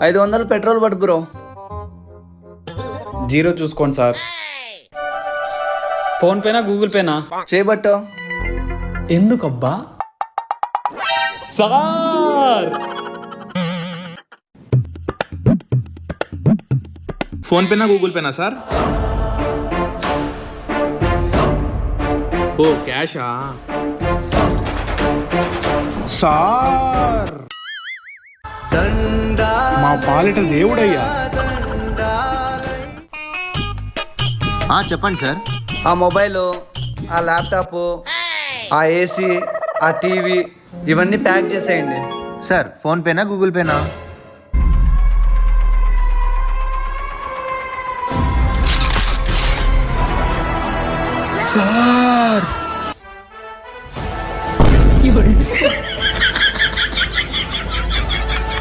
500 petrol పట్టు bro. Zero చూసుకోండి sir. Phone పేనా గూగుల్ పేనా? చేయబట్టు. ఎందుకబ్బా సార్? ఫోన్ పేనా గూగుల్ పేనా సార్? ఓ క్యాషా సార్? మా పాలిట దేవుడయ్యా. చెప్పండి సార్. ఆ మొబైలు, ఆ ల్యాప్టాప్, ఆ ఏసీ, ఆ టీవీ ఇవన్నీ ప్యాక్ చేసేయండి. సార్ ఫోన్ పేనా గూగుల్ పేనా? సార్